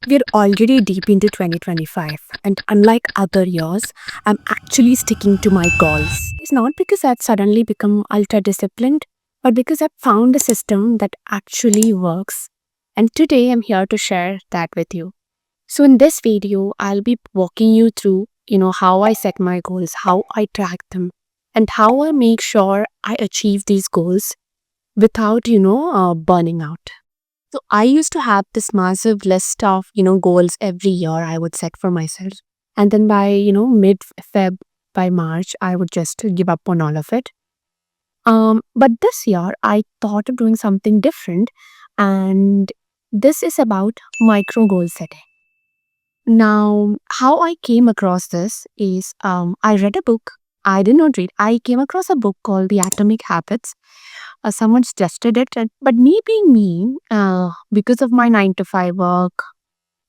We're already deep into 2025, and unlike other years, I'm actually sticking to my goals. It's not because I've suddenly become ultra disciplined, but because I've found a system that actually works. And today I'm here to share that with you. So, in this video, I'll be walking you through, how I set my goals, how I track them, and how I make sure I achieve these goals without, burning out. So I used to have this massive list of, goals every year I would set for myself. And then by, mid Feb, by March, I would just give up on all of it. But this year I thought of doing something different. And this is about micro goal setting. Now, how I came across this is I read a book. I did not read. I came across a book called The Atomic Habits. Someone suggested it, but me being me, because of my 9 to 5 work,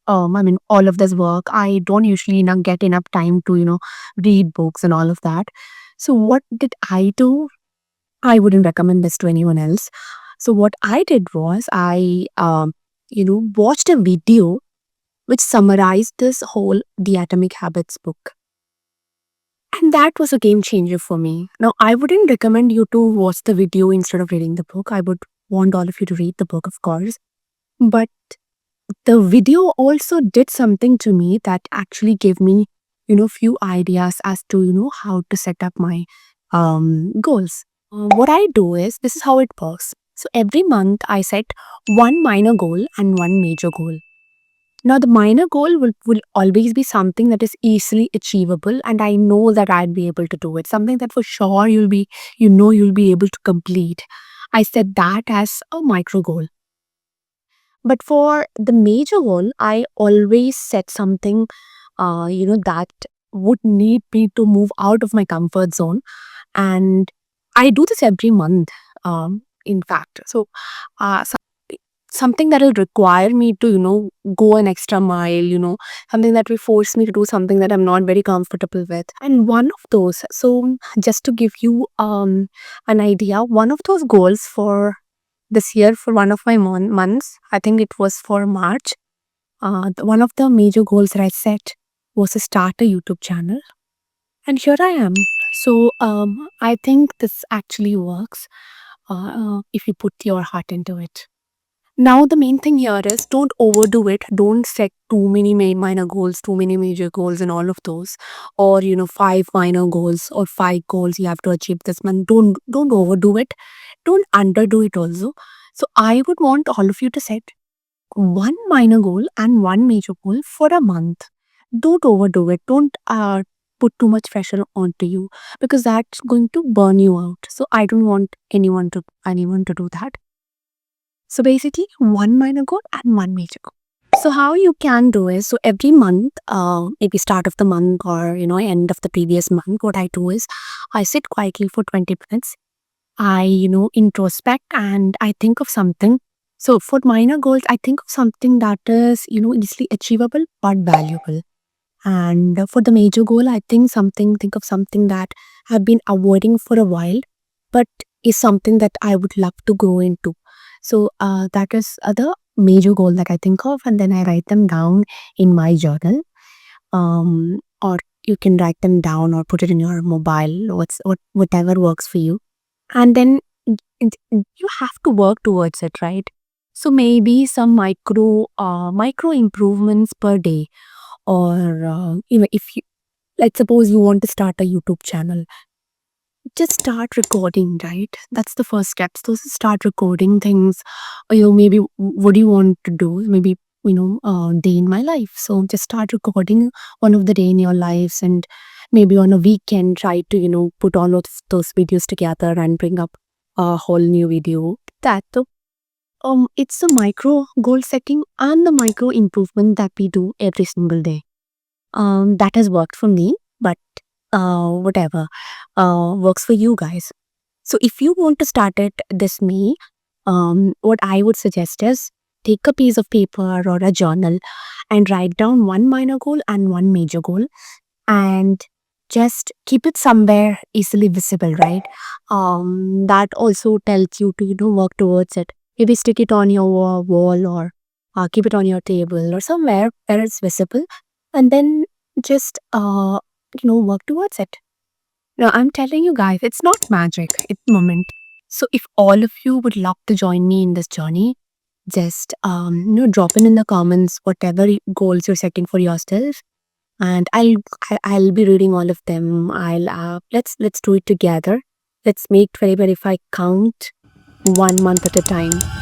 I mean, all of this work, I don't usually get enough time to, read books and all of that. So, what did I do? I wouldn't recommend this to anyone else. So, what I did was watched a video which summarized this whole The Atomic Habits book. And that was a game changer for me. Now, I wouldn't recommend you to watch the video instead of reading the book. I would want all of you to read the book, of course. But the video also did something to me that actually gave me, few ideas as to, how to set up my goals. What I do is, this is how it works. So every month I set one minor goal and one major goal. Now, the minor goal will always be something that is easily achievable, and I know that I'd be able to do it. Something that for sure you'll be able to complete. I set that as a micro goal. But for the major goal, I always set something, that would need me to move out of my comfort zone. And I do this every month, in fact. So, something that will require me to, go an extra mile, something that will force me to do something that I'm not very comfortable with. And one of those, so just to give you an idea, one of those goals for this year, for one of my months, I think it was for March, one of the major goals that I set was to start a YouTube channel. And here I am. So I think this actually works if you put your heart into it. Now, the main thing here is don't overdo it. Don't set too many minor goals, too many major goals, and all of those, or 5 minor goals or 5 goals you have to achieve this month. Don't overdo it. Don't underdo it also. So, I would want all of you to set one minor goal and one major goal for a month. Don't overdo it. Don't put too much pressure onto you because that's going to burn you out. So, I don't want anyone to do that. So basically, one minor goal and one major goal. So how you can do is, so every month, maybe start of the month or end of the previous month, what I do is I sit quietly for 20 minutes. I introspect and I think of something. So for minor goals, I think of something that is easily achievable but valuable. And for the major goal, I think of something that I've been avoiding for a while, but is something that I would love to grow into. So that is the major goal that I think of, and then I write them down in my journal. Or you can write them down or put it in your mobile, whatever works for you. And then you have to work towards it, right? So maybe some micro improvements per day, or if you, let's suppose you want to start a YouTube channel, just start recording, right? That's the first step. So start recording things. Or maybe what do you want to do? Maybe day in my life. So just start recording one of the day in your lives, and maybe on a weekend try to put all of those videos together and bring up a whole new video. That it's the micro goal setting and the micro improvement that we do every single day. That has worked for me, but whatever works for you guys. So if you want to start it this May, what I would suggest is take a piece of paper or a journal and write down one minor goal and one major goal, and just keep it somewhere easily visible, right? That also tells you to work towards it. Maybe stick it on your wall or keep it on your table or somewhere where it's visible, and then just work towards it. Now, I'm telling you guys, it's not magic, it's moment. So if all of you would love to join me in this journey, just drop in the comments whatever goals you're setting for yourself, and I'll be reading all of them. I'll let's do it together. Let's make 2025 count 1 month at a time.